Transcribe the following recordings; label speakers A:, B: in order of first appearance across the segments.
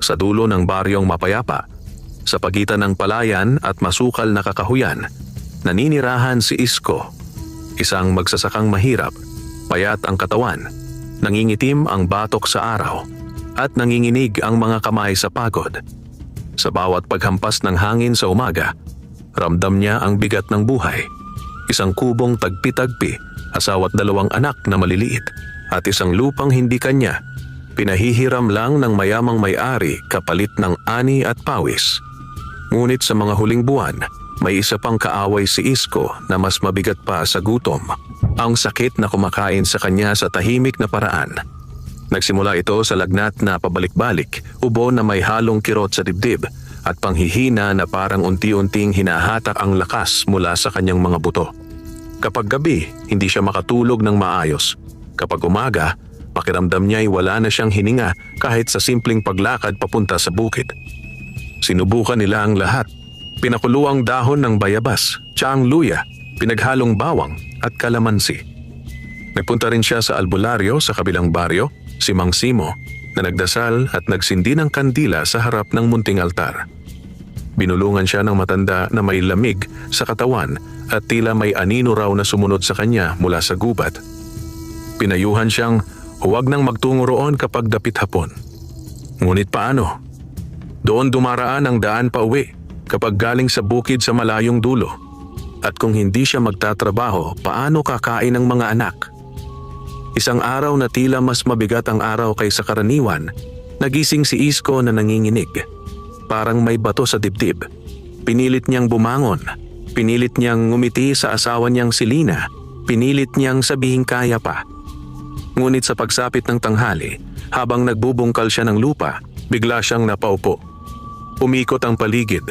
A: Sa dulo ng baryong mapayapa, sa pagitan ng palayan at masukal na kakahuyan, naninirahan si Isko. Isang magsasakang mahirap, payat ang katawan, nangingitim ang batok sa araw, at nanginginig ang mga kamay sa pagod. Sa bawat paghampas ng hangin sa umaga, ramdam niya ang bigat ng buhay. Isang kubong tagpi-tagpi, asawa't 2 anak na maliliit, at isang lupang hindi kanya. Pinahihiram lang ng mayamang may-ari kapalit ng ani at pawis. Ngunit sa mga huling buwan, may isa pang kaaway si Isko na mas mabigat pa sa gutom. Ang sakit na kumakain sa kanya sa tahimik na paraan. Nagsimula ito sa lagnat na pabalik-balik, ubo na may halong kirot sa dibdib, at panghihina na parang unti-unting hinahatak ang lakas mula sa kanyang mga buto. Kapag gabi, hindi siya makatulog ng maayos. Kapag umaga, pakiramdam niya'y wala na siyang hininga kahit sa simpleng paglakad papunta sa bukid. Sinubukan nila ang lahat. Pinakuluang dahon ng bayabas, tsaang luya, pinaghalong bawang at kalamansi. Nagpunta rin siya sa albularyo sa kabilang baryo, si Mang Simo, na nagdasal at nagsindi ng kandila sa harap ng munting altar. Binulungan siya ng matanda na may lamig sa katawan at tila may anino raw na sumunod sa kanya mula sa gubat. Pinayuhan siyang huwag nang magtungo roon kapag dapit hapon. Ngunit paano? Doon dumaraan ang daan pa uwi kapag galing sa bukid sa malayong dulo. At kung hindi siya magtatrabaho, paano kakain ang mga anak? Isang araw na tila mas mabigat ang araw kaysa karaniwan, nagising si Isko na nanginginig. Parang may bato sa dibdib. Pinilit niyang bumangon. Pinilit niyang ngumiti sa asawa niyang si Lina. Pinilit niyang sabihing kaya pa. Ngunit sa pagsapit ng tanghali, habang nagbubungkal siya ng lupa, bigla siyang napaupo. Umikot ang paligid.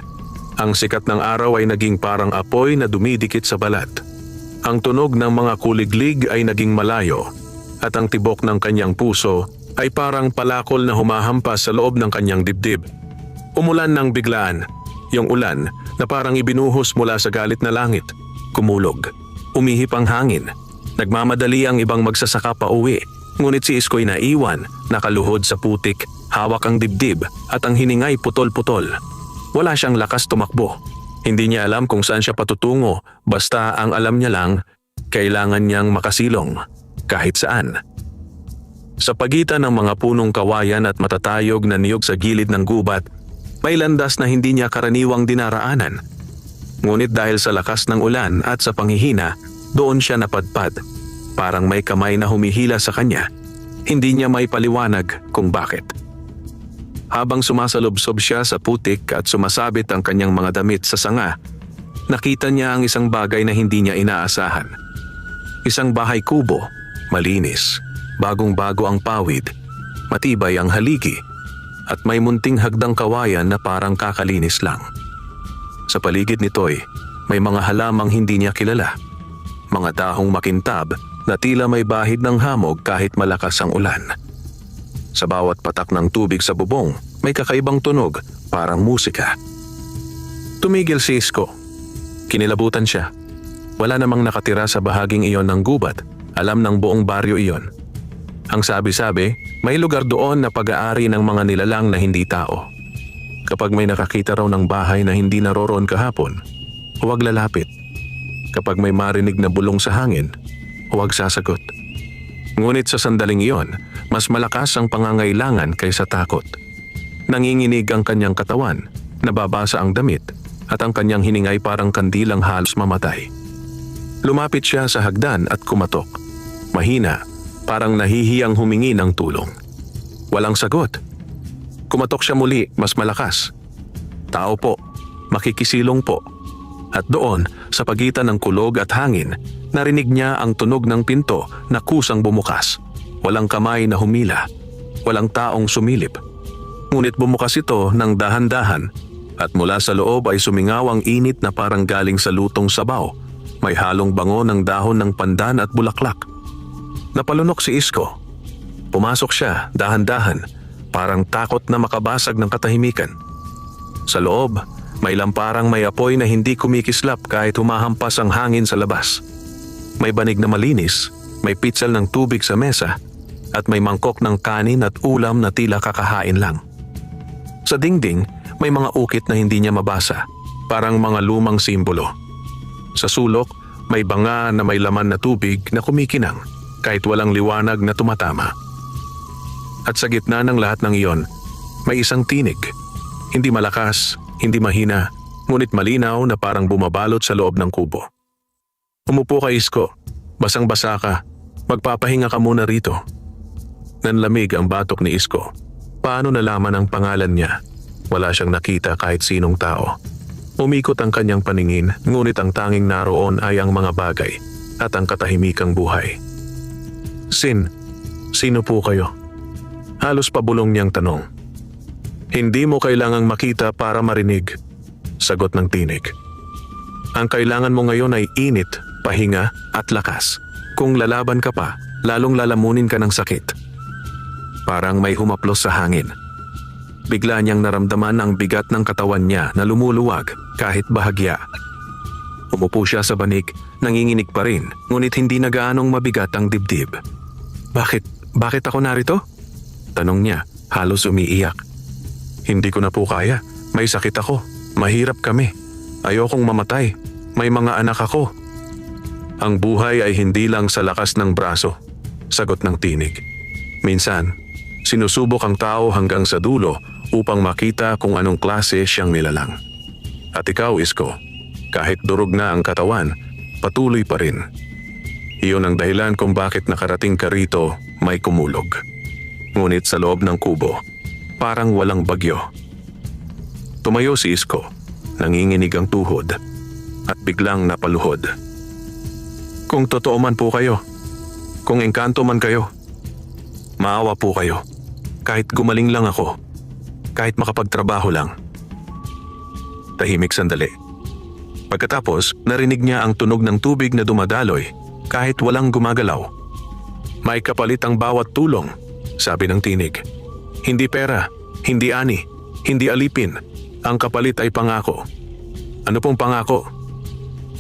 A: Ang sikat ng araw ay naging parang apoy na dumidikit sa balat. Ang tunog ng mga kuliglig ay naging malayo, at ang tibok ng kanyang puso ay parang palakol na humahampas sa loob ng kanyang dibdib. Umulan ng biglaan, yung ulan na parang ibinuhos mula sa galit na langit. Kumulog, umihip ang hangin. Nagmamadali ang ibang magsasaka pa uwi, ngunit si Isko'y naiwan, nakaluhod sa putik, hawak ang dibdib at ang hiningay putol-putol. Wala siyang lakas tumakbo. Hindi niya alam kung saan siya patutungo, basta ang alam niya lang, kailangan niyang makasilong, kahit saan. Sa pagitan ng mga punong kawayan at matatayog na niyog sa gilid ng gubat, may landas na hindi niya karaniwang dinaraanan. Ngunit dahil sa lakas ng ulan at sa panghihina, doon siya napadpad. Parang may kamay na humihila sa kanya. Hindi niya may paliwanag kung bakit. Habang sumasalubsob siya sa putik at sumasabit ang kanyang mga damit sa sanga, nakita niya ang isang bagay na hindi niya inaasahan. Isang bahay kubo, malinis, bagong-bago ang pawid, matibay ang haligi, at may munting hagdang kawayan na parang kakalinis lang. Sa paligid nito'y may mga halamang hindi niya kilala, mga dahong makintab na tila may bahid ng hamog kahit malakas ang ulan. Sa bawat patak ng tubig sa bubong, may kakaibang tunog, parang musika. Tumigil si Isko. Kinilabutan siya. Wala namang nakatira sa bahaging iyon ng gubat, alam ng buong baryo iyon. Ang sabi-sabi, may lugar doon na pag-aari ng mga nilalang na hindi tao. Kapag may nakakita raw ng bahay na hindi naroroon kahapon, huwag lalapit. Kapag may marinig na bulong sa hangin, huwag sasagot. Ngunit sa sandaling iyon, mas malakas ang pangangailangan kaysa takot. Nanginginig ang kanyang katawan, nababasa ang damit, at ang kanyang hiningay parang kandilang halos mamatay. Lumapit siya sa hagdan at kumatok. Mahina, parang nahihiyang humingi ng tulong. Walang sagot. Kumatok siya muli, mas malakas. Tao po, makikisilong po. At doon, sa pagitan ng kulog at hangin, narinig niya ang tunog ng pinto na kusang bumukas. Walang kamay na humila. Walang taong sumilip. Ngunit bumukas ito ng dahan-dahan at mula sa loob ay sumingaw ang init na parang galing sa lutong sabaw. May halong bango ng dahon ng pandan at bulaklak. Napalunok si Isko. Pumasok siya, dahan-dahan, parang takot na makabasag ng katahimikan. Sa loob, may lamparang may apoy na hindi kumikislap kahit humahampas ang hangin sa labas. May banig na malinis, may pitsal ng tubig sa mesa, at may mangkok ng kanin at ulam na tila kakahain lang. Sa dingding, may mga ukit na hindi niya mabasa, parang mga lumang simbolo. Sa sulok, may banga na may laman na tubig na kumikinang kahit walang liwanag na tumatama. At sa gitna ng lahat ng iyon, may isang tinig. Hindi malakas, hindi mahina, ngunit malinaw na parang bumabalot sa loob ng kubo. Umupo ka, Isko. Basang-basa ka. Magpapahinga ka muna rito. Nanlamig ang batok ni Isko. Paano nalaman ang pangalan niya? Wala siyang nakita kahit sinong tao. Umikot ang kanyang paningin, ngunit ang tanging naroon ay ang mga bagay at ang katahimikang buhay. Sino po kayo? Halos pabulong niyang tanong. Hindi mo kailangang makita para marinig, sagot ng tinig. Ang kailangan mo ngayon ay init, pahinga at lakas. Kung lalaban ka pa, lalong lalamunin ka ng sakit. Parang may humaplos sa hangin. Bigla niyang naramdaman ang bigat ng katawan niya na lumuluwag kahit bahagya. Umupo siya sa banig, nanginginig pa rin, ngunit hindi na gaanong mabigat ang dibdib. Bakit ako narito? Tanong niya, halos umiiyak. Hindi ko na po kaya, may sakit ako, mahirap kami. Ayokong mamatay, may mga anak ako. Ang buhay ay hindi lang sa lakas ng braso, sagot ng tinig. Minsan, sinusubok ang tao hanggang sa dulo upang makita kung anong klase siyang nilalang. At ikaw, Isko, kahit durog na ang katawan, patuloy pa rin. Iyon ang dahilan kung bakit nakarating ka rito, may kumulog. Ngunit sa loob ng kubo, parang walang bagyo. Tumayo si Isko, nanginginig ang tuhod, at biglang napaluhod. Kung totoo man po kayo, kung engkanto man kayo, maawa po kayo. Kahit gumaling lang ako, kahit makapagtrabaho lang. Tahimik sandali. Pagkatapos, narinig niya ang tunog ng tubig na dumadaloy kahit walang gumagalaw. May kapalit ang bawat tulong, sabi ng tinig. Hindi pera, hindi ani, hindi alipin. Ang kapalit ay pangako. Ano pong pangako?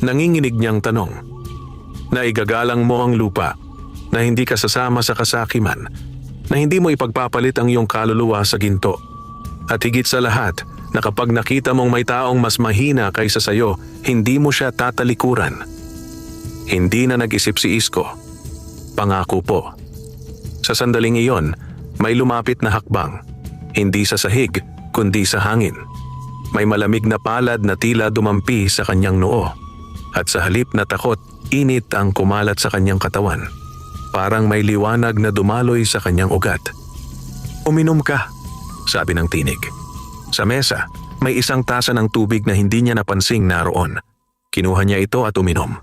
A: Nanginginig niyang tanong. Na igagalang mo ang lupa, na hindi ka sasama sa kasakiman, na hindi mo ipagpapalit ang iyong kaluluwa sa ginto. At higit sa lahat, na kapag nakita mong may taong mas mahina kaysa sayo, hindi mo siya tatalikuran. Hindi na nag-isip si Isko. Pangako po. Sa sandaling iyon, may lumapit na hakbang. Hindi sa sahig, kundi sa hangin. May malamig na palad na tila dumampi sa kanyang noo. At sa halip na takot, init ang kumalat sa kanyang katawan. Parang may liwanag na dumaloy sa kanyang ugat. Uminom ka, sabi ng tinig. Sa mesa, may isang tasa ng tubig na hindi niya napansing naroon. Kinuha niya ito at uminom.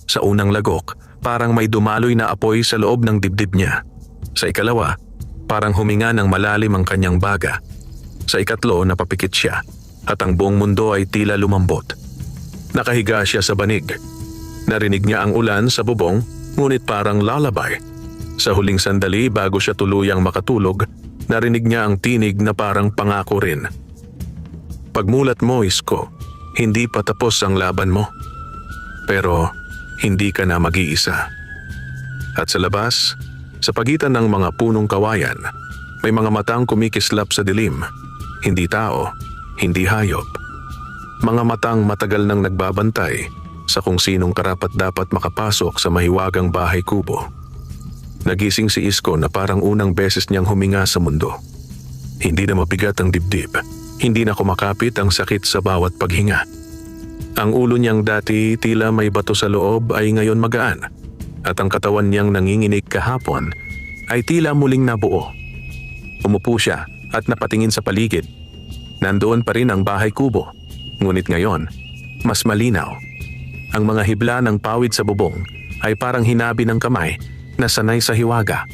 A: Sa unang lagok, parang may dumaloy na apoy sa loob ng dibdib niya. Sa ikalawa, parang huminga ng malalim ang kanyang baga. Sa ikatlo, napapikit siya at ang buong mundo ay tila lumambot. Nakahiga siya sa banig. Narinig niya ang ulan sa bubong, ngunit parang lullaby. Sa huling sandali bago siya tuluyang makatulog, narinig niya ang tinig na parang pangako rin. Pagmulat mo, Isko, hindi pa tapos ang laban mo. Pero hindi ka na mag-iisa. At sa labas, sa pagitan ng mga punong kawayan, may mga matang kumikislap sa dilim. Hindi tao, hindi hayop. Mga matang matagal nang nagbabantay sa kung sinong karapat-dapat makapasok sa mahiwagang bahay kubo. Nagising si Isko na parang unang beses niyang huminga sa mundo. Hindi na mabigat ang dibdib, hindi na kumakapit ang sakit sa bawat paghinga. Ang ulo niyang dati tila may bato sa loob ay ngayon magaan, at ang katawan niyang nanginginig kahapon ay tila muling nabuo. Umupo siya at napatingin sa paligid. Nandoon pa rin ang bahay kubo, ngunit ngayon, mas malinaw. Ang mga hibla ng pawid sa bubong ay parang hinabi ng kamay na sanay sa hiwaga.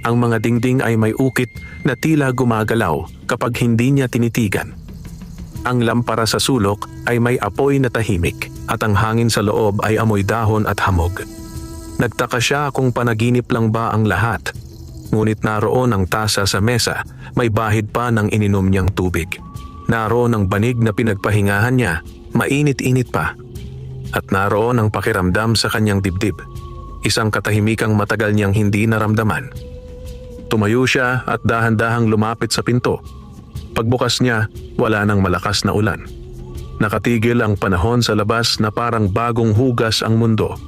A: Ang mga dingding ay may ukit na tila gumagalaw kapag hindi niya tinitigan. Ang lampara sa sulok ay may apoy na tahimik at ang hangin sa loob ay amoy dahon at hamog. Nagtaka siya kung panaginip lang ba ang lahat. Ngunit naroon ang tasa sa mesa, may bahid pa ng ininom niyang tubig. Naroon ang banig na pinagpahingahan niya, mainit-init pa. At naroon ang pakiramdam sa kanyang dibdib. Isang katahimikang matagal niyang hindi naramdaman. Tumayo siya at dahan-dahang lumapit sa pinto. Pagbukas niya, wala nang malakas na ulan. Nakatigil ang panahon sa labas na parang bagong hugas ang mundo.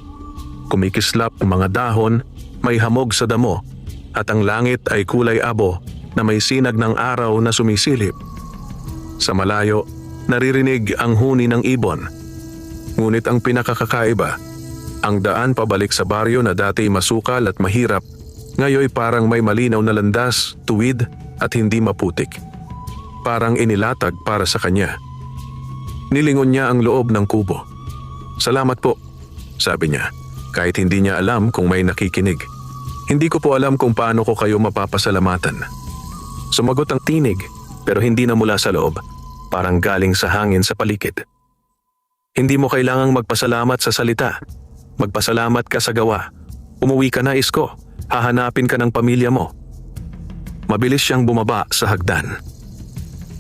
A: Kumikislap ang mga dahon, may hamog sa damo, at ang langit ay kulay abo na may sinag ng araw na sumisilip. Sa malayo, naririnig ang huni ng ibon. Ngunit ang pinakakakaiba, ang daan pabalik sa baryo na dati masukal at mahirap, ngayon parang may malinaw na landas, tuwid at hindi maputik. Parang inilatag para sa kanya. Nilingon niya ang loob ng kubo. "Salamat po," sabi niya, kahit hindi niya alam kung may nakikinig. "Hindi ko po alam kung paano ko kayo mapapasalamatan." Sumagot ang tinig, pero hindi na mula sa loob, parang galing sa hangin sa paligid. "Hindi mo kailangang magpasalamat sa salita. Magpasalamat ka sa gawa. Umuwi ka na, Isko. Hahanapin ka ng pamilya mo." Mabilis siyang bumaba sa hagdan.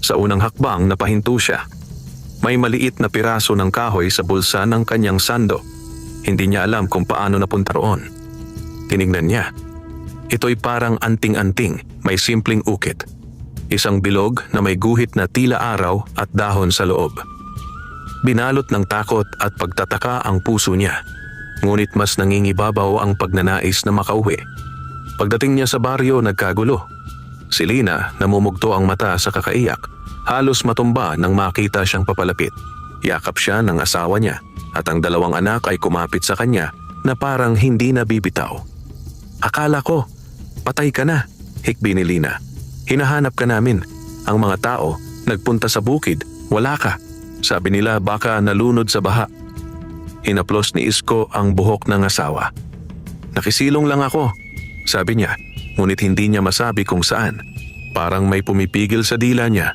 A: Sa unang hakbang napahinto siya. May maliit na piraso ng kahoy sa bulsa ng kanyang sando. Hindi niya alam kung paano napunta roon. Tinignan niya. Ito'y parang anting-anting, may simpleng ukit. Isang bilog na may guhit na tila araw at dahon sa loob. Binalot ng takot at pagtataka ang puso niya. Ngunit mas nangingibabaw ang pagnanais na makauwi. Pagdating niya sa baryo, nagkagulo. Si Lina, namumugto ang mata sa kakaiyak, halos matumba nang makita siyang papalapit. Yakap siya ng asawa niya at ang dalawang anak ay kumapit sa kanya na parang hindi na bibitaw. "Akala ko, patay ka na," hikbi ni Lina. "Hinahanap ka namin. Ang mga tao, nagpunta sa bukid, wala ka. Sabi nila baka nalunod sa baha." Hinaplos ni Isko ang buhok ng asawa. "Nakisilong lang ako," sabi niya, ngunit hindi niya masabi kung saan. Parang may pumipigil sa dila niya.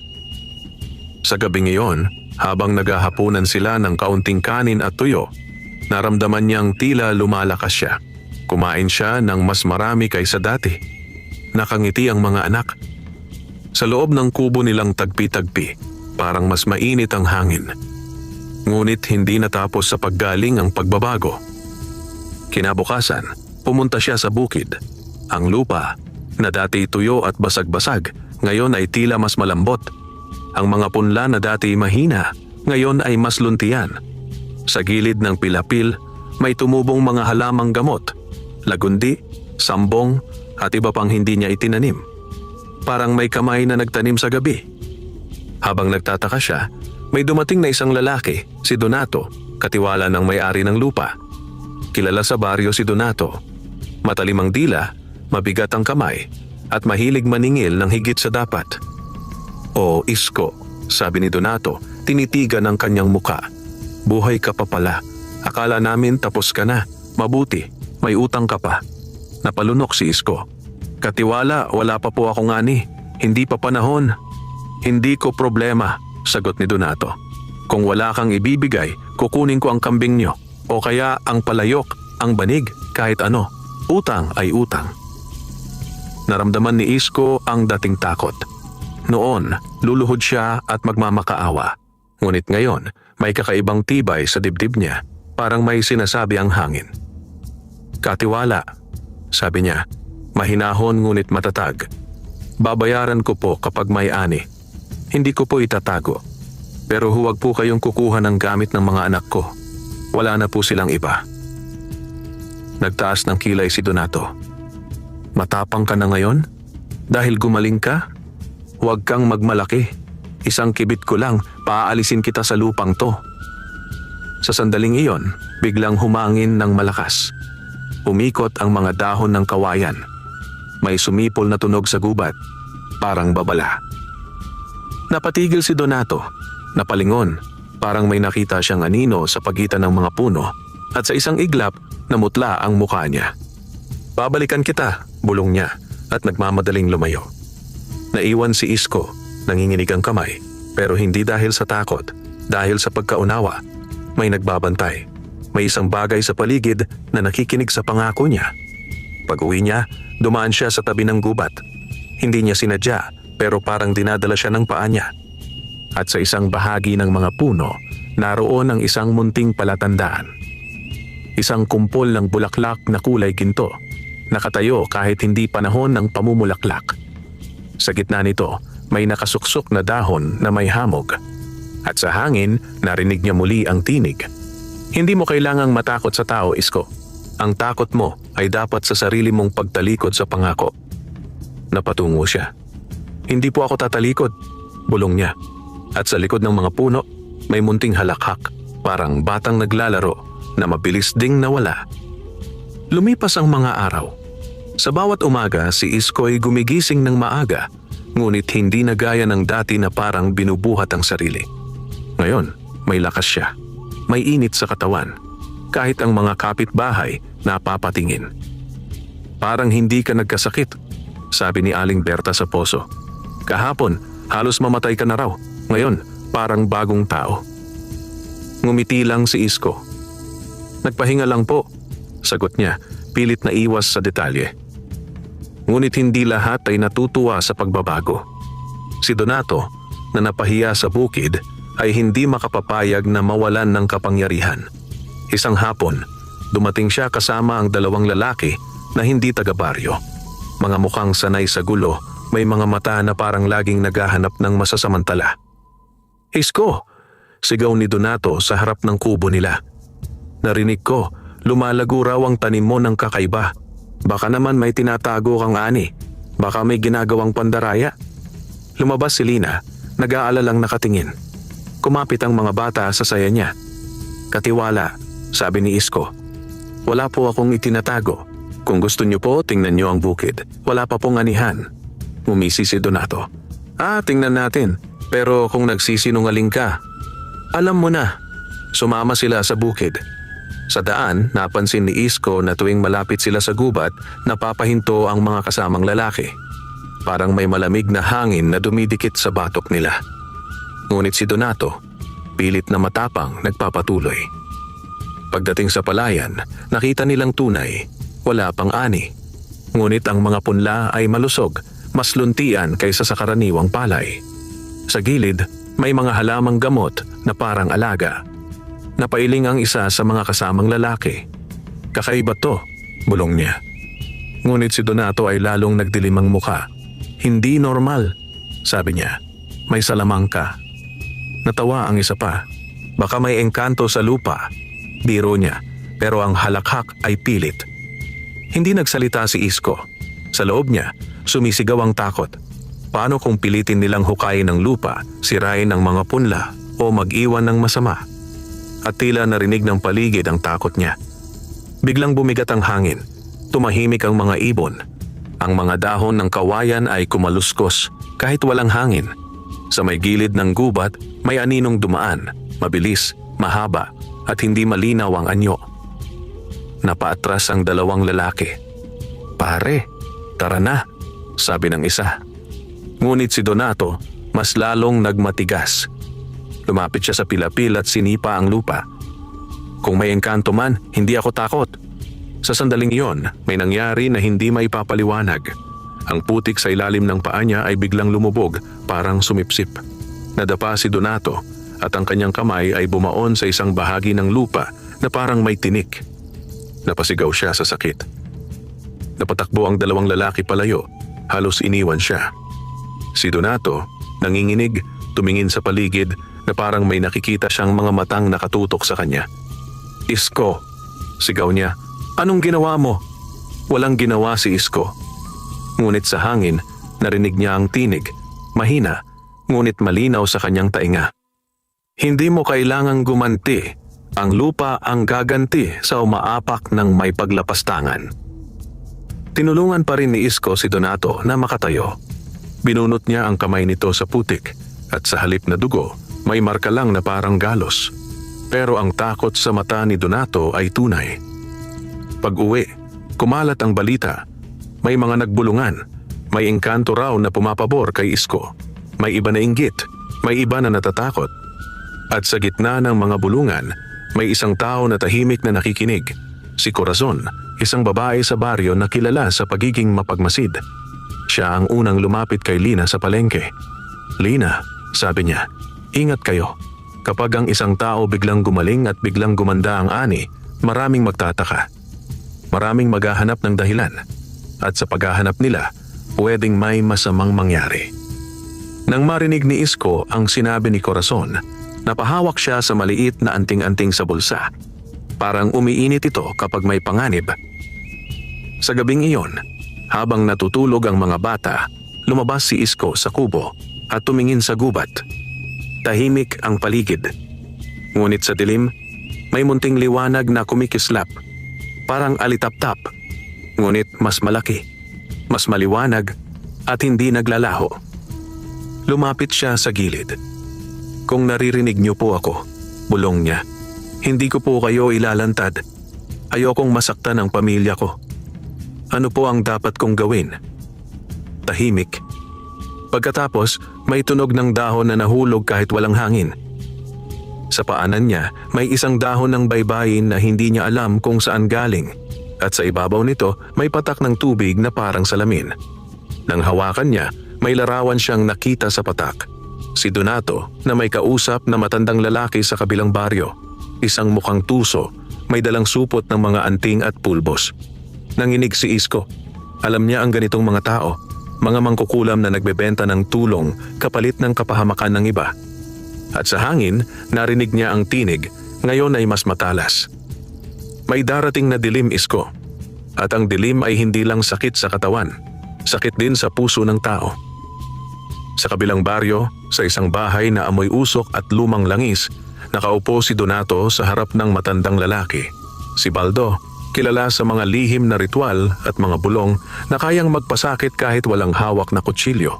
A: Sa gabing iyon, habang naghahapunan sila ng kaunting kanin at tuyo, naramdaman niyang tila lumalakas siya. Kumain siya ng mas marami kaysa dati. Nakangiti ang mga anak. Sa loob ng kubo nilang tagpi-tagpi, parang mas mainit ang hangin. Ngunit hindi natapos sa paggaling ang pagbabago. Kinabukasan, pumunta siya sa bukid. Ang lupa, na dati tuyo at basag-basag, ngayon ay tila mas malambot. Ang mga punla na dati mahina, ngayon ay mas luntian. Sa gilid ng pilapil, may tumubong mga halamang gamot, lagundi, sambong, at iba pang hindi niya itinanim. Parang may kamay na nagtanim sa gabi. Habang nagtataka siya, may dumating na isang lalaki, si Donato, katiwala ng may-ari ng lupa. Kilala sa baryo si Donato. Matalim ang dila, mabigat ang kamay, at mahilig maningil ng higit sa dapat. "O Isko," sabi ni Donato, tinitigan ang kanyang muka. "Buhay ka pa pala. Akala namin tapos ka na. Mabuti, may utang ka pa." Napalunok si Isko. "Katiwala, wala pa po akong ani. Hindi pa panahon." "Hindi ko problema," sagot ni Donato. "Kung wala kang ibibigay, kukunin ko ang kambing niyo. O kaya ang palayok, ang banig, kahit ano. Utang ay utang." Naramdaman ni Isko ang dating takot. Noon, luluhod siya at magmamakaawa. Ngunit ngayon, may kakaibang tibay sa dibdib niya, parang may sinasabi ang hangin. "Katiwala," sabi niya, mahinahon ngunit matatag. "Babayaran ko po kapag may ani. Hindi ko po itatago. Pero huwag po kayong kukuha ng gamit ng mga anak ko. Wala na po silang iba." Nagtaas ng kilay si Donato. "Matapang ka na ngayon? Dahil gumaling ka? Huwag kang magmalaki. Isang kibit ko lang, paaalisin kita sa lupang to." Sa sandaling iyon, biglang humangin ng malakas. Umikot ang mga dahon ng kawayan. May sumipol na tunog sa gubat, parang babala. Napatigil si Donato. Napalingon, parang may nakita siyang anino sa pagitan ng mga puno, at sa isang iglap, namutla ang mukha niya. "Babalikan kita," bulong niya, at nagmamadaling lumayo. Naiwan si Isko, nanginginig ang kamay, pero hindi dahil sa takot, dahil sa pagkaunawa. May nagbabantay. May isang bagay sa paligid na nakikinig sa pangako niya. Pag-uwi niya, dumaan siya sa tabi ng gubat. Hindi niya sinadya, pero parang dinadala siya ng paa niya. At sa isang bahagi ng mga puno, naroon ang isang munting palatandaan. Isang kumpol ng bulaklak na kulay ginto. Nakatayo kahit hindi panahon ng pamumulaklak. Sa gitna nito, may nakasuksok na dahon na may hamog. At sa hangin, narinig niya muli ang tinig. Hindi mo kailangang matakot sa tao, Isko. Ang takot mo ay dapat sa sarili mong pagtalikod sa pangako. Napatungo siya. Hindi po ako tatalikod, bulong niya. At sa likod ng mga puno, may munting halakhak, parang batang naglalaro na mabilis ding nawala. Lumipas ang mga araw. Sa bawat umaga, si Isko ay gumigising ng maaga, ngunit hindi na gaya ng dati na parang binubuhat ang sarili. Ngayon, may lakas siya. May init sa katawan. Kahit ang mga kapitbahay napapatingin. Parang hindi ka nagkasakit, sabi ni Aling Berta sa poso. Kahapon, halos mamatay ka na raw. Ngayon, parang bagong tao. Ngumiti lang si Isko. Nagpahinga lang po, sagot niya, pilit na iwas sa detalye. Ngunit hindi lahat ay natutuwa sa pagbabago. Si Donato, na napahiya sa bukid, ay hindi makapapayag na mawalan ng kapangyarihan. Isang hapon, dumating siya kasama ang 2 lalaki na hindi taga-baryo. Mga mukhang sanay sa gulo, may mga mata na parang laging naghahanap ng masasamantala. Isko! Sigaw ni Donato sa harap ng kubo nila. Narinig ko, lumalago raw ang tanim mo ng kakaiba. Baka naman may tinatago kang ani. Baka may ginagawang pandaraya. Lumabas si Lina, nag-aalalang nakatingin. Kumapit ang mga bata sa saya niya. Katiwala, sabi ni Isko. Wala po akong itinatago. Kung gusto niyo po, tingnan niyo ang bukid. Wala pa pong anihan. Umisi si Donato. Tingnan natin. Pero kung nagsisinungaling ka, alam mo na. Sumama sila sa bukid. Sa daan, napansin ni Isko na tuwing malapit sila sa gubat, napapahinto ang mga kasamang lalaki. Parang may malamig na hangin na dumidikit sa batok nila. Ngunit si Donato, pilit na matapang, nagpapatuloy. Pagdating sa palayan, nakita nilang tunay, wala pang ani. Ngunit ang mga punla ay malusog, mas luntian kaysa sa karaniwang palay. Sa gilid, may mga halamang gamot na parang alaga. Napailing ang isa sa mga kasamang lalaki. Kakaiba to, bulong niya. Ngunit si Donato ay lalong nagdilim ang mukha. Hindi normal, sabi niya. May salamang ka. Natawa ang isa pa. Baka may engkanto sa lupa. Biro niya, pero ang halakhak ay pilit. Hindi nagsalita si Isko. Sa loob niya, sumisigaw ang takot. Paano kung pilitin nilang hukayin ng lupa, sirain ang mga punla o mag-iwan ng masama? At tila narinig ng paligid ang takot niya. Biglang bumigat ang hangin. Tumahimik ang mga ibon. Ang mga dahon ng kawayan ay kumaluskos kahit walang hangin. Sa may gilid ng gubat, may aninong dumaan, mabilis, mahaba at hindi malinaw ang anyo. Napaatras ang 2 lalaki. Pare, tara na, sabi ng isa. Ngunit si Donato mas lalong nagmatigas. Lumapit siya sa pilapil at sinipa ang lupa. Kung may engkanto man, hindi ako takot. Sa sandaling iyon, may nangyari na hindi maipapaliwanag. Ang putik sa ilalim ng paa niya ay biglang lumubog, parang sumipsip. Nadapa si Donato at ang kanyang kamay ay bumaon sa isang bahagi ng lupa na parang may tinik. Napasigaw siya sa sakit. Napatakbo ang 2 lalaki palayo, halos iniwan siya. Si Donato, nanginginig, tumingin sa paligid na parang may nakikita siyang mga matang nakatutok sa kanya. Isko, sigaw niya, anong ginawa mo? Walang ginawa si Isko. Ngunit sa hangin, narinig niya ang tinig, mahina, ngunit malinaw sa kanyang tainga. Hindi mo kailangang gumanti, ang lupa ang gaganti sa umaapak ng may paglapastangan. Tinulungan pa rin ni Isko si Donato na makatayo. Binunot niya ang kamay nito sa putik at sa halip na dugo, may marka lang na parang galos. Pero ang takot sa mata ni Donato ay tunay. Pag-uwi, kumalat ang balita. May mga nagbulungan. May engkanto raw na pumapabor kay Isko. May iba na inggit. May iba na natatakot. At sa gitna ng mga bulungan, may isang tao na tahimik na nakikinig. Si Corazon, isang babae sa baryo na kilala sa pagiging mapagmasid. Siya ang unang lumapit kay Lina sa palengke. Lina, sabi niya, ingat kayo. Kapag ang isang tao biglang gumaling at biglang gumanda ang ani, maraming magtataka. Maraming maghahanap ng dahilan. At sa paghahanap nila, pwedeng may masamang mangyari. Nang marinig ni Isko ang sinabi ni Corazon, napahawak siya sa maliit na anting-anting sa bulsa. Parang umiinit ito kapag may panganib. Sa gabing iyon, habang natutulog ang mga bata, lumabas si Isko sa kubo at tumingin sa gubat. Tahimik ang paligid. Ngunit sa dilim, may munting liwanag na kumikislap. Parang alitap-tap, ngunit mas malaki, mas maliwanag at hindi naglalaho. Lumapit siya sa gilid. "Kung naririnig niyo po ako," bulong niya, "hindi ko po kayo ilalantad. Ayokong masaktan ang pamilya ko. Ano po ang dapat kong gawin?" Tahimik. Pagkatapos, may tunog ng dahon na nahulog kahit walang hangin. Sa paanan niya, may isang dahon ng baybayin na hindi niya alam kung saan galing, at sa ibabaw nito may patak ng tubig na parang salamin. Nang hawakan niya, may larawan siyang nakita sa patak. Si Donato na may kausap na matandang lalaki sa kabilang baryo. Isang mukhang tuso, may dalang supot ng mga anting at pulbos. Nanginig si Isko. Alam niya ang ganitong mga tao, mga mangkukulam na nagbebenta ng tulong kapalit ng kapahamakan ng iba. At sa hangin, narinig niya ang tinig, ngayon ay mas matalas. May darating na dilim, Isko. At ang dilim ay hindi lang sakit sa katawan, sakit din sa puso ng tao. Sa kabilang baryo, sa isang bahay na amoy usok at lumang langis, nakaupo si Donato sa harap ng matandang lalaki. Si Baldo, kilala sa mga lihim na ritual at mga bulong na kayang magpasakit kahit walang hawak na kutsilyo.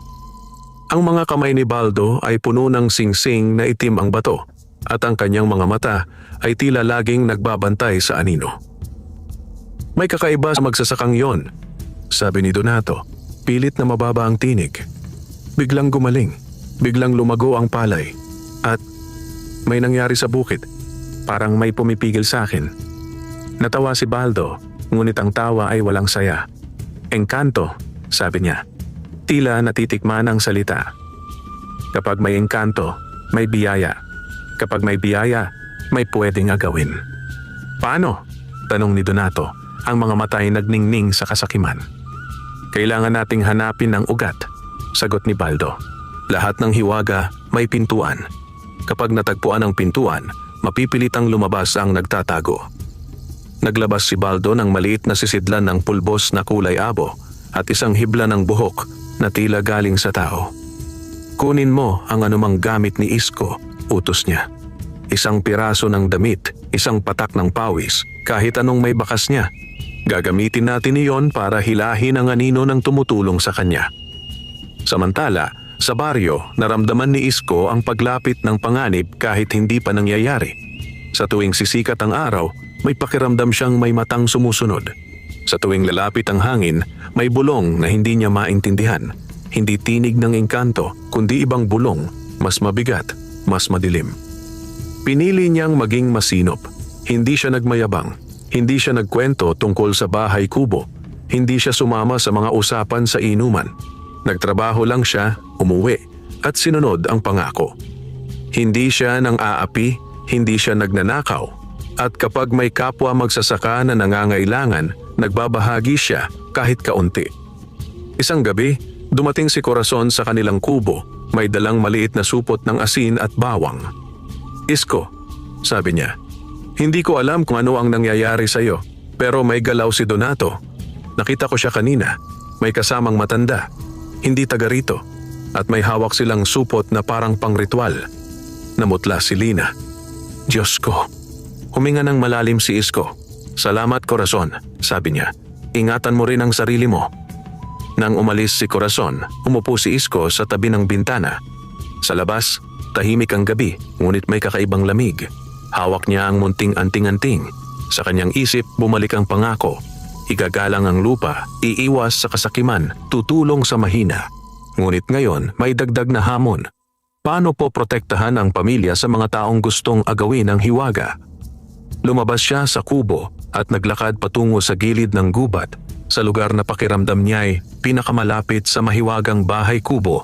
A: Ang mga kamay ni Baldo ay puno ng singsing na itim ang bato at ang kanyang mga mata ay tila laging nagbabantay sa anino. "May kakaiba sa magsasakang yon," sabi ni Donato. Pilit na mababa ang tinig. Biglang gumaling, biglang lumago ang palay, at may nangyari sa bukid. Parang may pumipigil sa akin. Natawa si Baldo, ngunit ang tawa ay walang saya. "Engkanto," sabi niya. Tila natitikman ang salita. Kapag may engkanto, may biyaya. Kapag may biyaya, may pwedeng agawin. "Paano?" tanong ni Donato, ang mga mata ay nagningning sa kasakiman. "Kailangan nating hanapin ang ugat," sagot ni Baldo. "Lahat ng hiwaga may pintuan. Kapag natagpuan ang pintuan, mapipilitang lumabas ang nagtatago." Naglabas si Baldo ng maliit na sisidlan ng pulbos na kulay abo at isang hibla ng buhok na tila galing sa tao. "Kunin mo ang anumang gamit ni Isko," utos niya. "Isang piraso ng damit, isang patak ng pawis, kahit anong may bakas niya. Gagamitin natin iyon para hilahin ang anino ng tumutulong sa kanya." Samantala, sa baryo, naramdaman ni Isko ang paglapit ng panganib kahit hindi pa nangyayari. Sa tuwing sisikat ang araw, may pakiramdam siyang may matang sumusunod. Sa tuwing lalapit ang hangin, may bulong na hindi niya maintindihan. Hindi tinig ng engkanto, kundi ibang bulong, mas mabigat, mas madilim. Pinili niyang maging masinop. Hindi siya nagmayabang. Hindi siya nagkwento tungkol sa bahay kubo. Hindi siya sumama sa mga usapan sa inuman. Nagtrabaho lang siya, umuwi, at sinunod ang pangako. Hindi siya nang aapi, hindi siya nagnanakaw. At kapag may kapwa magsasaka na nangangailangan, nagbabahagi siya kahit kaunti. Isang gabi, dumating si Corazon sa kanilang kubo, may dalang maliit na supot ng asin at bawang. "Isko," sabi niya, "hindi ko alam kung ano ang nangyayari sa iyo, pero may galaw si Donato. Nakita ko siya kanina, may kasamang matanda, hindi taga rito, at may hawak silang supot na parang pangritual." Namutla si Lina. "Diyos ko." Huminga ng malalim si Isko. "Salamat, Corazon," sabi niya. "Ingatan mo rin ang sarili mo." Nang umalis si Corazon, umupo si Isko sa tabi ng bintana. Sa labas, tahimik ang gabi, ngunit may kakaibang lamig. Hawak niya ang munting anting-anting. Sa kanyang isip, bumalik ang pangako. Igagalang ang lupa, iiwas sa kasakiman, tutulong sa mahina. Ngunit ngayon, may dagdag na hamon. Paano po protektahan ang pamilya sa mga taong gustong agawin ang hiwaga? Lumabas siya sa kubo at naglakad patungo sa gilid ng gubat, sa lugar na pakiramdam niya ay pinakamalapit sa mahiwagang bahay kubo,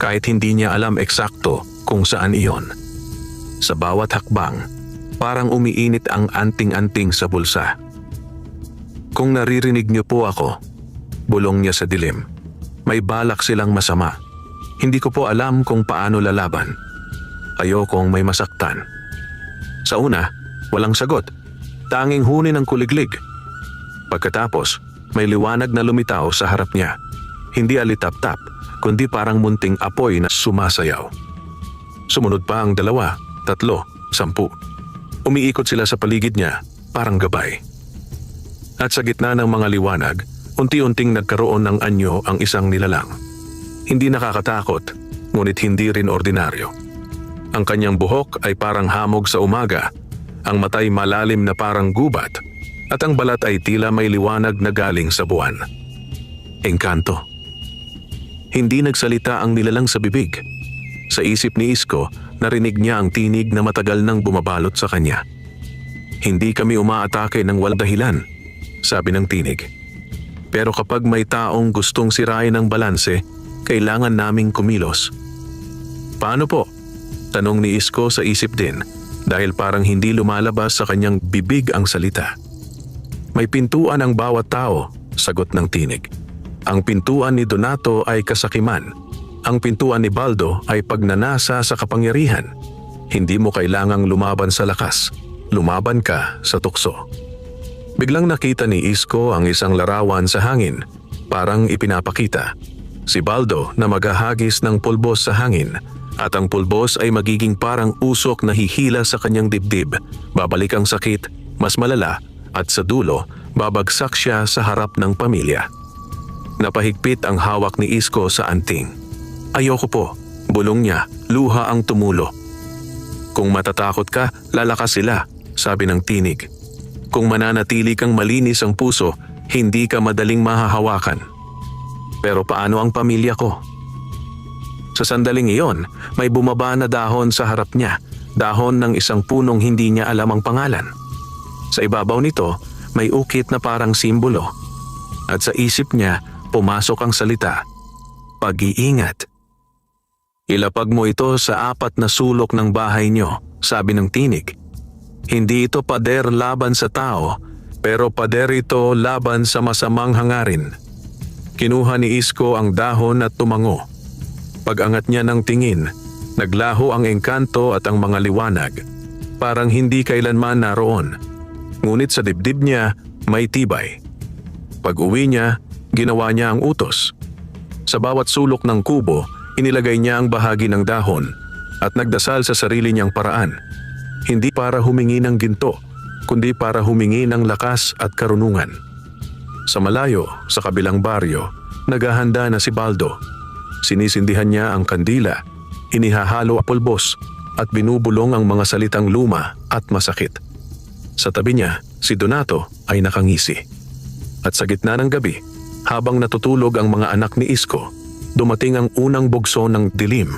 A: kahit hindi niya alam eksakto kung saan iyon. Sa bawat hakbang, parang umiinit ang anting-anting sa bulsa. "Kung naririnig niyo po ako," bulong niya sa dilim, "may balak silang masama. Hindi ko po alam kung paano lalaban. Ayokong may masaktan. Sa una, walang sagot. Tanging huni ng kuliglig. Pagkatapos, may liwanag na lumitaw sa harap niya. Hindi alitap-tap, kundi parang munting apoy na sumasayaw. Sumunod pa ang 2, 3, 10. Umiikot sila sa paligid niya, parang gabay. At sa gitna ng mga liwanag, unti-unting nagkaroon ng anyo ang isang nilalang. Hindi nakakatakot, ngunit hindi rin ordinaryo. Ang kanyang buhok ay parang hamog sa umaga, ang matay malalim na parang gubat, at ang balat ay tila may liwanag na galing sa buwan. Engkanto. Hindi nagsalita ang nilalang sa bibig. Sa isip ni Isko, narinig niya ang tinig na matagal nang bumabalot sa kanya. Hindi kami umaatake ng walang dahilan, sabi ng tinig. Pero kapag may taong gustong sirain ang balanse, kailangan naming kumilos. Paano po? Tanong ni Isko sa isip din, dahil parang hindi lumalabas sa kanyang bibig ang salita. May pintuan ang bawat tao, sagot ng tinig. Ang pintuan ni Donato ay kasakiman. Ang pintuan ni Baldo ay pagnanasa sa kapangyarihan. Hindi mo kailangang lumaban sa lakas. Lumaban ka sa tukso. Biglang nakita ni Isko ang isang larawan sa hangin. Parang ipinapakita. Si Baldo na maghahagis ng pulbos sa hangin. At ang pulbos ay magiging parang usok na hihila sa kanyang dibdib. Babalik ang sakit, mas malala, at sa dulo, babagsak siya sa harap ng pamilya. Napahigpit ang hawak ni Isko sa anting. Ayoko po, bulong niya, luha ang tumulo. Kung matatakot ka, lalakas sila, sabi ng tinig. Kung mananatili kang malinis ang puso, hindi ka madaling mahahawakan. Pero paano ang pamilya ko? Sa sandaling iyon, may bumaba na dahon sa harap niya, dahon ng isang punong hindi niya alam ang pangalan. Sa ibabaw nito, may ukit na parang simbolo. At sa isip niya, pumasok ang salita, pag-iingat. Ilapag mo ito sa 4 na sulok ng bahay niyo, sabi ng tinig. Hindi ito pader laban sa tao, pero pader ito laban sa masamang hangarin. Kinuha ni Isko ang dahon at tumango. Pag-angat niya ng tingin, naglaho ang engkanto at ang mga liwanag. Parang hindi kailanman naroon. Ngunit sa dibdib niya, may tibay. Pag-uwi niya, ginawa niya ang utos. Sa bawat sulok ng kubo, inilagay niya ang bahagi ng dahon at nagdasal sa sarili niyang paraan. Hindi para humingi ng ginto, kundi para humingi ng lakas at karunungan. Sa malayo, sa kabilang baryo, naghahanda na si Baldo. Sinisindihan niya ang kandila, inihahalo ang pulbos at binubulong ang mga salitang luma at masakit. Sa tabi niya, si Donato ay nakangisi. At sa gitna ng gabi, habang natutulog ang mga anak ni Isko, dumating ang unang bugso ng dilim.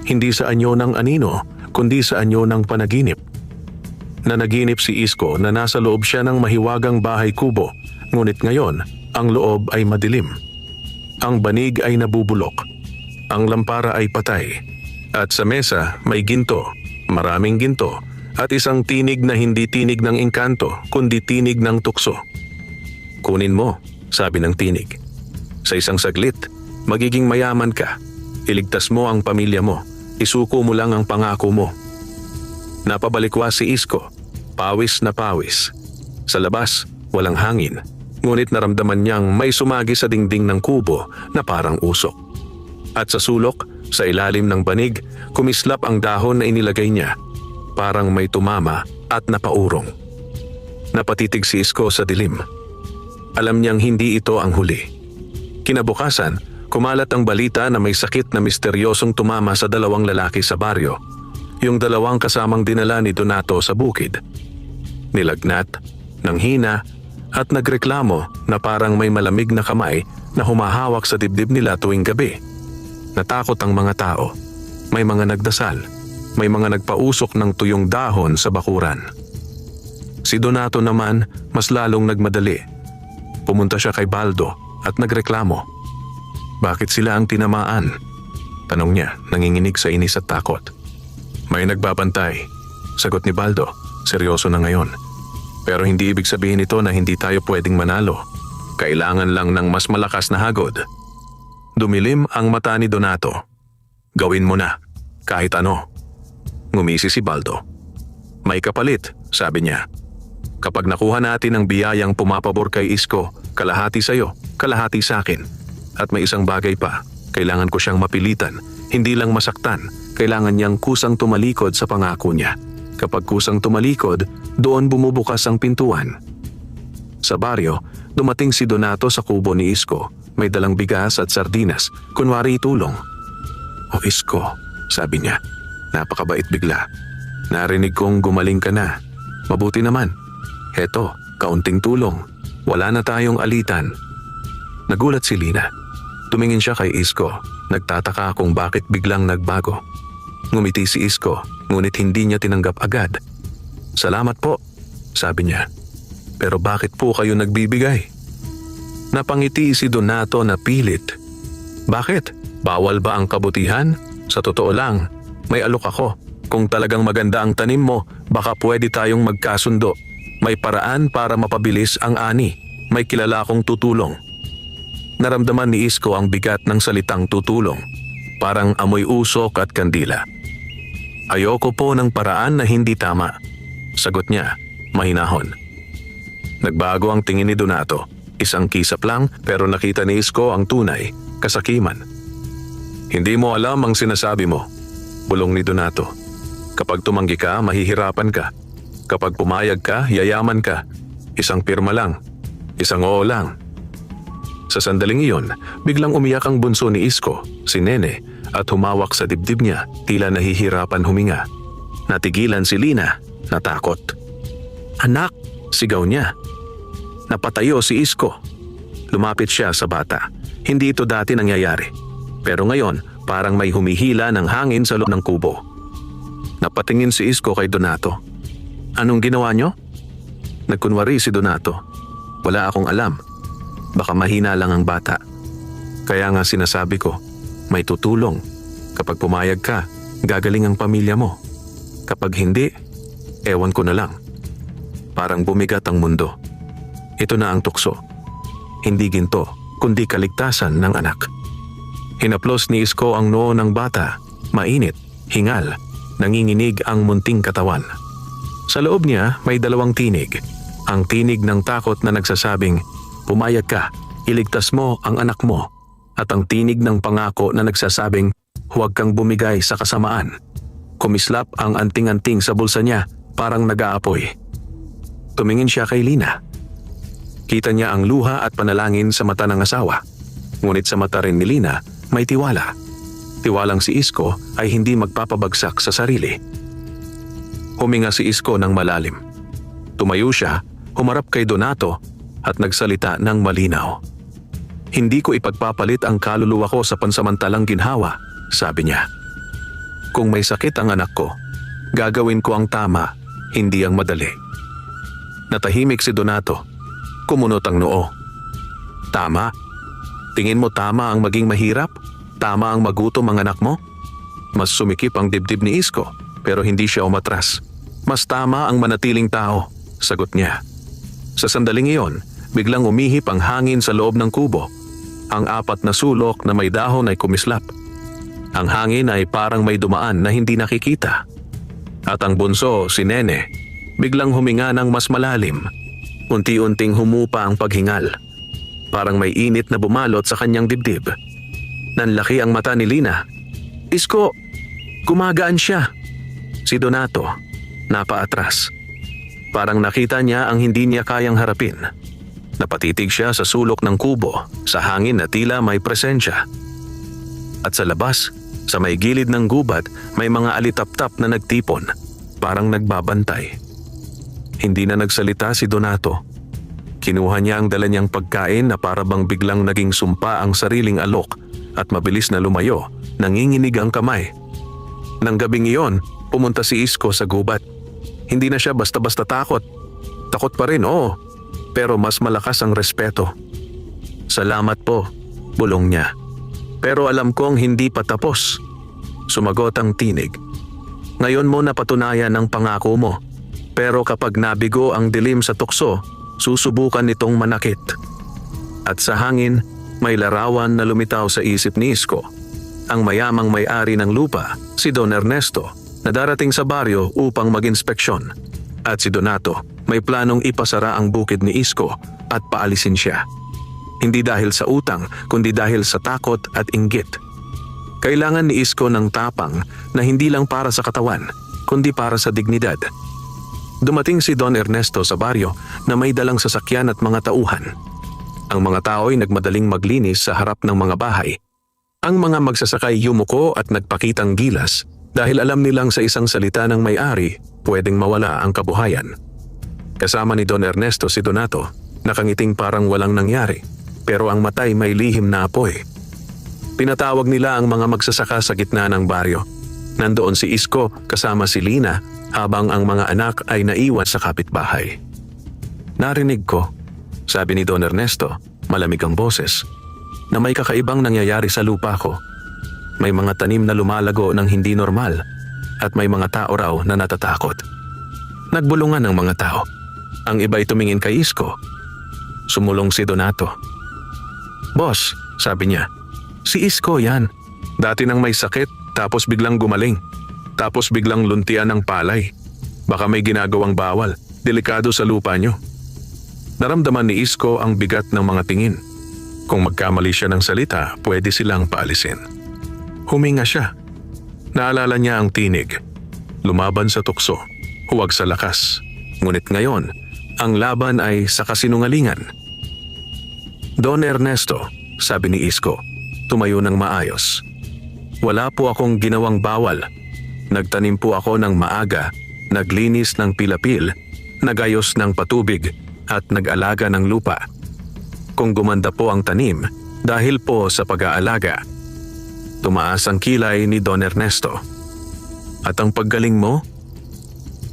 A: Hindi sa anyo ng anino, kundi sa anyo ng panaginip. Nanaginip si Isko na nasa loob siya ng mahiwagang bahay kubo, ngunit ngayon, ang loob ay madilim. Ang banig ay nabubulok. Ang lampara ay patay. At sa mesa may ginto, maraming ginto, at isang tinig na hindi tinig ng engkanto, kundi tinig ng tukso. Kunin mo, sabi ng tinig. Sa isang saglit, magiging mayaman ka. Iligtas mo ang pamilya mo. Isuko mo lang ang pangako mo. Napabalikwas si Isko, pawis na pawis. Sa labas, walang hangin. Ngunit naramdaman niyang may sumagi sa dingding ng kubo na parang usok. At sa sulok, sa ilalim ng banig, kumislap ang dahon na inilagay niya. Parang may tumama at napaurong. Napatitig si Isko sa dilim. Alam niyang hindi ito ang huli. Kinabukasan, kumalat ang balita na may sakit na misteryosong tumama sa 2 lalaki sa baryo. Yung 2 kasamang dinala ni Donato sa bukid. Nilagnat, nanghina, at nagreklamo na parang may malamig na kamay na humahawak sa dibdib nila tuwing gabi. Natakot ang mga tao. May mga nagdasal. May mga nagpausok ng tuyong dahon sa bakuran. Si Donato naman mas lalong nagmadali. Pumunta siya kay Baldo at nagreklamo. Bakit sila ang tinamaan? Tanong niya, nanginginig sa inis at takot. May nagbabantay. Sagot ni Baldo, seryoso na ngayon. Pero hindi ibig sabihin ito na hindi tayo pwedeng manalo. Kailangan lang ng mas malakas na hagod. Dumilim ang mata ni Donato. Gawin mo na, kahit ano. Ngumisi si Baldo. May kapalit, sabi niya. Kapag nakuha natin ang biyayang pumapabor kay Isko, kalahati sa'yo, kalahati sa akin. At may isang bagay pa, kailangan ko siyang mapilitan, hindi lang masaktan, kailangan niyang kusang tumalikod sa pangako niya. Kapag kusang tumalikod, doon bumubukas ang pintuan. Sa baryo, dumating si Donato sa kubo ni Isko. May dalang bigas at sardinas, kunwari tulong. "O Isko," sabi niya, napakabait bigla. "Narinig kong gumaling ka na. Mabuti naman. Heto, kaunting tulong. Wala na tayong alitan." Nagulat si Lina. Tumingin siya kay Isko. Nagtataka kung bakit biglang nagbago. Ngumiti si Isko, ngunit hindi niya tinanggap agad. "Salamat po," sabi niya. "Pero bakit po kayo nagbibigay?" Napangiti si Donato na pilit. "Bakit? Bawal ba ang kabutihan? Sa totoo lang, may alok ako. Kung talagang maganda ang tanim mo, baka pwede tayong magkasundo. May paraan para mapabilis ang ani. May kilala akong tutulong." Naramdaman ni Isko ang bigat ng salitang tutulong. Parang amoy usok at kandila. "Ayoko po ng paraan na hindi tama," sagot niya, mahinahon. Nagbago ang tingin ni Donato. Isang kisap lang pero nakita ni Isko ang tunay, kasakiman. "Hindi mo alam ang sinasabi mo," bulong ni Donato. "Kapag tumanggi ka, mahihirapan ka. Kapag pumayag ka, yayaman ka. Isang pirma lang. Isang oo lang." Sa sandaling iyon, biglang umiyak ang bunso ni Isko, si Nene, at humawak sa dibdib niya, tila nahihirapan huminga. Natigilan si Lina, natakot. "Anak!" sigaw niya. Napatayo si Isko. Lumapit siya sa bata. Hindi ito dati nangyayari. Pero ngayon, parang may humihila ng hangin sa loob ng kubo. Napatingin si Isko kay Donato. "Anong ginawa niyo?" Nagkunwari si Donato. "Wala akong alam. Baka mahina lang ang bata. Kaya nga sinasabi ko, may tutulong. Kapag pumayag ka, gagaling ang pamilya mo. Kapag hindi, ewan ko na lang." Parang bumigat ang mundo. Ito na ang tukso. Hindi ginto, kundi kaligtasan ng anak. Hinaplos ni Isko ang noo ng bata. Mainit, hingal, nanginginig ang munting katawan. Sa loob niya may dalawang tinig. Ang tinig ng takot na nagsasabing, "Pumayag ka, iligtas mo ang anak mo." At ang tinig ng pangako na nagsasabing, "Huwag kang bumigay sa kasamaan." Kumislap ang anting-anting sa bulsa niya, parang nag-aapoy. Tumingin siya kay Lina. Kita niya ang luha at panalangin sa mata ng asawa. Ngunit sa mata rin ni Lina, may tiwala. Tiwalang si Isko ay hindi magpapabagsak sa sarili. Huminga si Isko ng malalim. Tumayo siya, humarap kay Donato at nagsalita ng malinaw. "Hindi ko ipagpapalit ang kaluluwa ko sa pansamantalang ginhawa," sabi niya. "Kung may sakit ang anak ko, gagawin ko ang tama, hindi ang madali." Natahimik si Donato. Kumunot ang noo. "Tama? Tingin mo tama ang maging mahirap? Tama ang magutom ang anak mo?" Mas sumikip ang dibdib ni Isko, pero hindi siya umatras. "Mas tama ang manatiling tao," sagot niya. Sa sandaling iyon, biglang umihip ang hangin sa loob ng kubo. Ang apat na sulok na may dahon ay kumislap. Ang hangin ay parang may dumaan na hindi nakikita. At ang bunso, si Nene, biglang huminga ng mas malalim. Unti-unting humupa ang paghingal. Parang may init na bumalot sa kanyang dibdib. Nanlaki ang mata ni Lina. "Isko, gumagaan siya." Si Donato, napaatras. Parang nakita niya ang hindi niya kayang harapin. Napatitig siya sa sulok ng kubo, sa hangin na tila may presensya. At sa labas, sa may gilid ng gubat, may mga alitap-tap na nagtipon, parang nagbabantay. Hindi na nagsalita si Donato. Kinuha niya ang dala niyang pagkain na para bang biglang naging sumpa ang sariling alok at mabilis na lumayo, nanginginig ang kamay. Nang gabing iyon, pumunta si Isko sa gubat. Hindi na siya basta-basta takot. Takot pa rin, oo, pero mas malakas ang respeto. "Salamat po," bulong niya. "Pero alam kong hindi pa tapos." Sumagot ang tinig. "Ngayon mo napatunayan ang pangako mo. Pero kapag nabigo ang dilim sa tukso, susubukan nitong manakit." At sa hangin, may larawan na lumitaw sa isip ni Isko. ang mayamang may-ari ng lupa, si Don Ernesto, na darating sa baryo upang mag-inspeksyon. At si Donato may planong ipasara ang bukid ni Isko at paalisin siya. Hindi dahil sa utang, kundi dahil sa takot at inggit. Kailangan ni Isko ng tapang na hindi lang para sa katawan, kundi para sa dignidad. Dumating si Don Ernesto sa baryo na may dalang sasakyan at mga tauhan. Ang mga tao ay nagmadaling maglinis sa harap ng mga bahay. Ang mga magsasakay yumuko at nagpakitang gilas dahil alam nilang sa isang salita ng may-ari pwedeng mawala ang kabuhayan. Kasama ni Don Ernesto si Donato, nakangiting parang walang nangyari, pero ang matay may lihim na apoy. Tinatawag nila ang mga magsasaka sa gitna ng baryo. Nandoon si Isko kasama si Lina habang ang mga anak ay naiwan sa kapitbahay. Narinig ko, sabi ni Don Ernesto, malamig ang boses, na may kakaibang nangyayari sa lupa ko. May mga tanim na lumalago ng hindi normal at may mga tao raw na natatakot. Nagbulungan ang mga tao. Ang iba'y tumingin kay Isko. Sumulong si Donato. "Boss," sabi niya, "si Isko yan. Dati nang may sakit tapos biglang gumaling. Tapos biglang luntian ng palay. Baka may ginagawang bawal. Delikado sa lupa niyo." Naramdaman ni Isko ang bigat ng mga tingin. Kung magkamali siya ng salita, pwede silang paalisin. Huminga siya. Naalala niya ang tinig. Lumaban sa tukso, huwag sa lakas. Ngunit ngayon, ang laban ay sa kasinungalingan. "Don Ernesto," sabi ni Isko, tumayo ng maayos. "Wala po akong ginawang bawal. Nagtanim po ako ng maaga, naglinis ng pilapil, nagayos ng patubig, at nag-alaga ng lupa. Kung gumanda po ang tanim, dahil po sa pag-aalaga." Tumaas ang kilay ni Don Ernesto. "At ang paggaling mo?"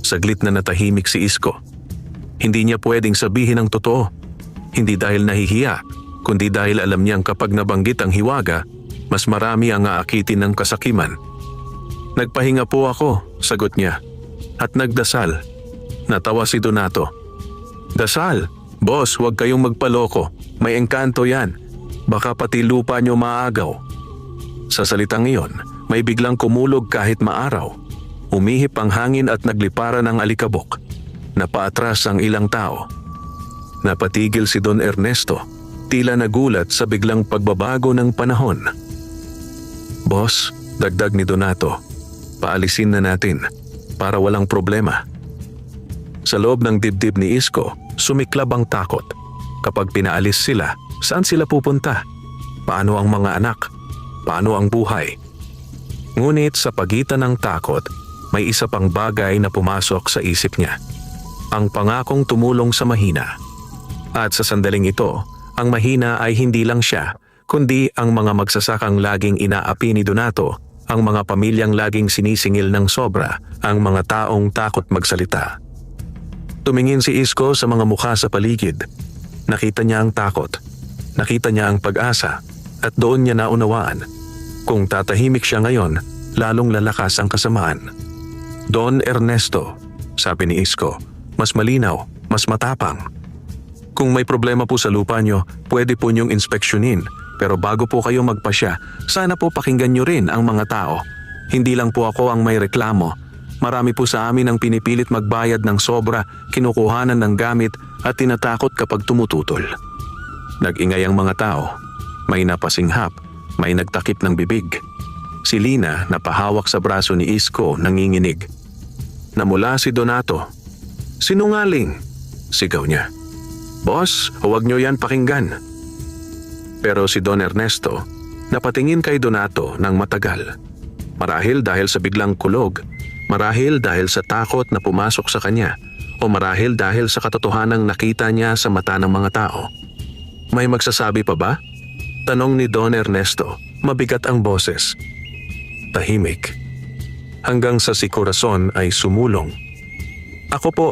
A: Saglit na natahimik si Isko. Hindi niya pwedeng sabihin ang totoo. Hindi dahil nahihiya, kundi dahil alam niyang kapag nabanggit ang hiwaga, mas marami ang aakitin ng kasakiman. "Nagpahinga po ako," sagot niya. "At nagdasal." Natawa si Donato. "Dasal? Boss, huwag kayong magpaloko. May engkanto yan. Baka pati lupa niyo maagaw." Sa salitang iyon, may biglang kumulog kahit maaraw. Umihip ang hangin at nagliparan ang alikabok. Napaatras ang ilang tao. Napatigil si Don Ernesto, tila nagulat sa biglang pagbabago ng panahon. "Boss," dagdag ni Donato, "paalisin na natin para walang problema." Sa loob ng dibdib ni Isko, sumiklab ang takot. Kapag pinaalis sila, saan sila pupunta? Paano ang mga anak? Paano ang buhay? Ngunit sa pagitan ng takot, may isa pang bagay na pumasok sa isip niya. Ang pangakong tumulong sa mahina. At sa sandaling ito, ang mahina ay hindi lang siya, kundi ang mga magsasakang laging inaapi ni Donato, ang mga pamilyang laging sinisingil ng sobra, ang mga taong takot magsalita. Tumingin si Isko sa mga mukha sa paligid. Nakita niya ang takot. Nakita niya ang pag-asa. At doon niya naunawaan. Kung tatahimik siya ngayon, lalong lalakas ang kasamaan. "Don Ernesto," sabi ni Isko, "mas malinaw, mas matapang. Kung may problema po sa lupa niyo, pwede po niyong inspeksyonin. Pero bago po kayo magpasya, sana po pakinggan niyo rin ang mga tao. Hindi lang po ako ang may reklamo. Marami po sa amin ang pinipilit magbayad ng sobra, kinukuhanan ng gamit at tinatakot kapag tumututol." Nag-ingay ang mga tao. May napasinghap, may nagtakip ng bibig. Si Lina napahawak sa braso ni Isko nanginginig. Namula si Donato. "Sinungaling!" sigaw niya. "Boss, huwag niyo yan pakinggan." Pero si Don Ernesto napatingin kay Donato ng matagal. Marahil dahil sa biglang kulog, marahil dahil sa takot na pumasok sa kanya, o marahil dahil sa katotohanang nakita niya sa mata ng mga tao. "May magsasabi pa ba?" tanong ni Don Ernesto. Mabigat ang boses. Tahimik. Hanggang sa si Corazon ay sumulong. "Ako po,"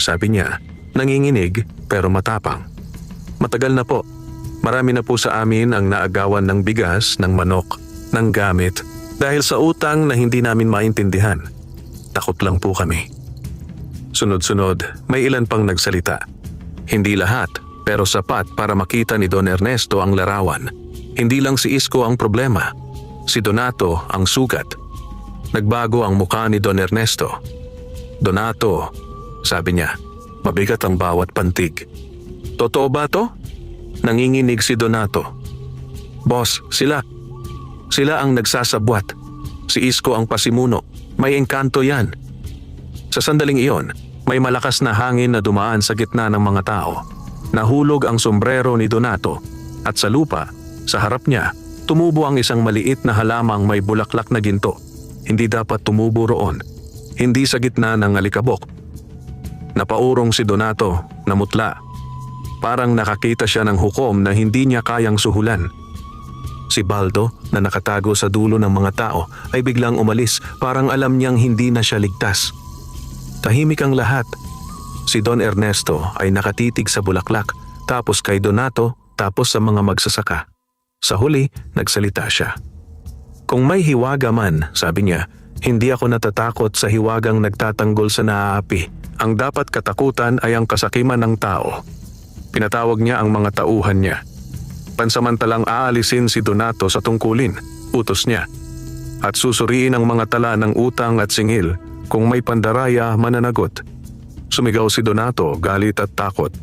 A: sabi niya, nanginginig pero matapang. "Matagal na po. Marami na po sa amin ang naagawan ng bigas, ng manok, ng gamit, dahil sa utang na hindi namin maintindihan. Takot lang po kami." Sunod-sunod, may ilan pang nagsalita. Hindi lahat, pero sapat para makita ni Don Ernesto ang larawan. Hindi lang si Isko ang problema. Si Donato ang sugat. Nagbago ang mukha ni Don Ernesto. Donato, sabi niya, mabigat ang bawat pantig. Totoo ba to? Nanginginig si Donato. Boss, sila ang nagsasabwat. Si Isko ang pasimuno. May engkanto yan. Sa sandaling iyon, may malakas na hangin na dumaan sa gitna ng mga tao. Nahulog ang sombrero ni Donato at sa lupa, sa harap niya, tumubo ang isang maliit na halamang may bulaklak na ginto. Hindi dapat tumubo roon. Hindi sa gitna ng alikabok. Napaurong si Donato, namutla. Parang nakakita siya ng hukom na hindi niya kayang suhulan. Si Baldo na nakatago sa dulo ng mga tao ay biglang umalis, parang alam niyang hindi na siya ligtas. Tahimik ang lahat. Si Don Ernesto ay nakatitig sa bulaklak, tapos kay Donato, tapos sa mga magsasaka. Sa huli, nagsalita siya. Kung may hiwaga man, sabi niya, hindi ako natatakot sa hiwagang nagtatanggol sa naaapi. Ang dapat katakutan ay ang kasakiman ng tao. Pinatawag niya ang mga tauhan niya. Pansamantalang aalisin si Donato sa tungkulin, utos niya. At susuriin ang mga tala ng utang at singil. Kung may pandaraya, mananagot. Sumigaw si Donato, galit at takot.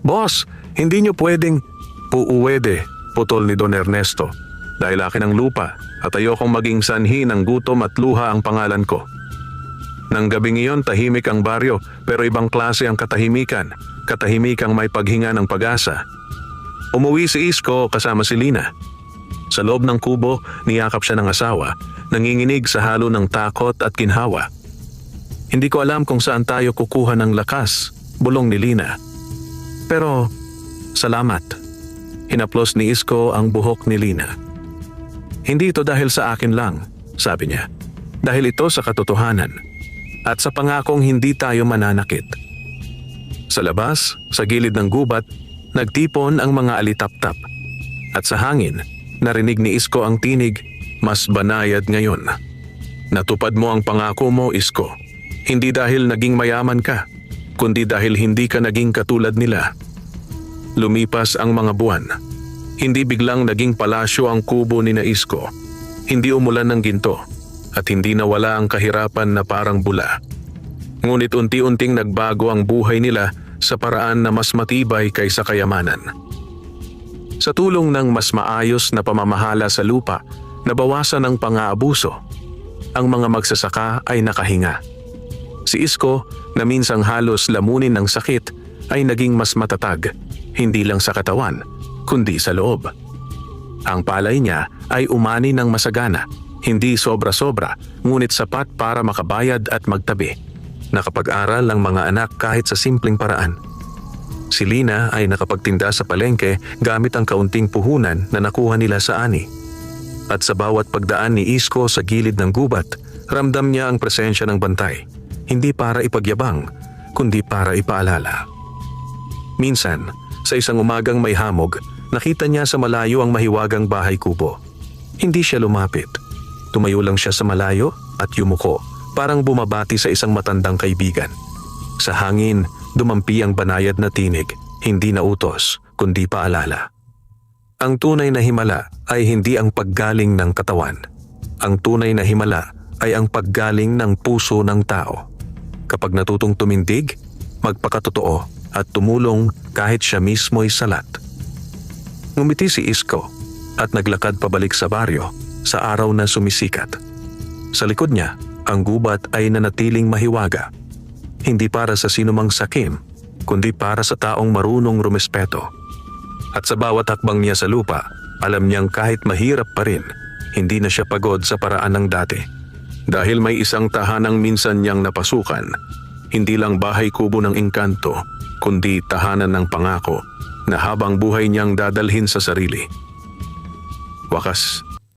A: Boss, hindi niyo pwedeng... Puuwede, putol ni Don Ernesto. Dahil akin ang lupa at ayokong maging sanhi ng gutom at luha ang pangalan ko. Nang gabing iyon, tahimik ang baryo, pero ibang klase ang katahimikan. Katahimikang may paghinga ng pag-asa. Umuwi si Isko kasama si Lina. Sa loob ng kubo, niyakap siya ng asawa, nanginginig sa halo ng takot at ginhawa. Hindi ko alam kung saan tayo kukuha ng lakas, bulong ni Lina. Pero, salamat. Hinaplos ni Isko ang buhok ni Lina. Hindi ito dahil sa akin lang, sabi niya. Dahil ito sa katotohanan. At sa pangakong hindi tayo mananakit. Sa labas, sa gilid ng gubat, nagtipon ang mga alitap-tap. At sa hangin, narinig ni Isko ang tinig, mas banayad ngayon. Natupad mo ang pangako mo, Isko. Hindi dahil naging mayaman ka, kundi dahil hindi ka naging katulad nila. Lumipas ang mga buwan. Hindi biglang naging palasyo ang kubo ni na Isko. Hindi umulan ng ginto at hindi nawala ang kahirapan na parang bula. Ngunit unti-unting nagbago ang buhay nila sa paraan na mas matibay kaysa kayamanan. Sa tulong ng mas maayos na pamamahala sa lupa, nabawasan ang pang-aabuso. Ang mga magsasaka ay nakahinga. Si Isko, na minsang halos lamunin ng sakit, ay naging mas matatag, hindi lang sa katawan, kundi sa loob. Ang palay niya ay umani ng masagana, hindi sobra-sobra, ngunit sapat para makabayad at magtabi. Nakapag-aral ang mga anak kahit sa simpleng paraan. Si Lina ay nakapagtinda sa palengke gamit ang kaunting puhunan na nakuha nila sa ani. At sa bawat pagdaan ni Isko sa gilid ng gubat, ramdam niya ang presensya ng bantay. Hindi para ipagyabang, kundi para ipaalala. Minsan, sa isang umagang may hamog, nakita niya sa malayo ang mahiwagang bahay kubo. Hindi siya lumapit. Tumayo lang siya sa malayo at yumuko, parang bumabati sa isang matandang kaibigan. Sa hangin, dumampi ang banayad na tinig, hindi na utos, kundi paalala. Ang tunay na himala ay hindi ang paggaling ng katawan. Ang tunay na himala ay ang paggaling ng puso ng tao. Kapag natutong tumindig, magpakatotoo at tumulong kahit siya mismo'y salat. Ngumiti si Isko at naglakad pabalik sa baryo sa araw na sumisikat. Sa likod niya, ang gubat ay nanatiling mahiwaga. Hindi para sa sinumang sakim, kundi para sa taong marunong rumespeto. At sa bawat hakbang niya sa lupa, alam niyang kahit mahirap pa rin, hindi na siya pagod sa paraan ng dati. Dahil may isang tahanang minsan niyang napasukan, hindi lang bahay kubo ng engkanto, kundi tahanan ng pangako na habang buhay niyang dadalhin sa sarili. Wakas,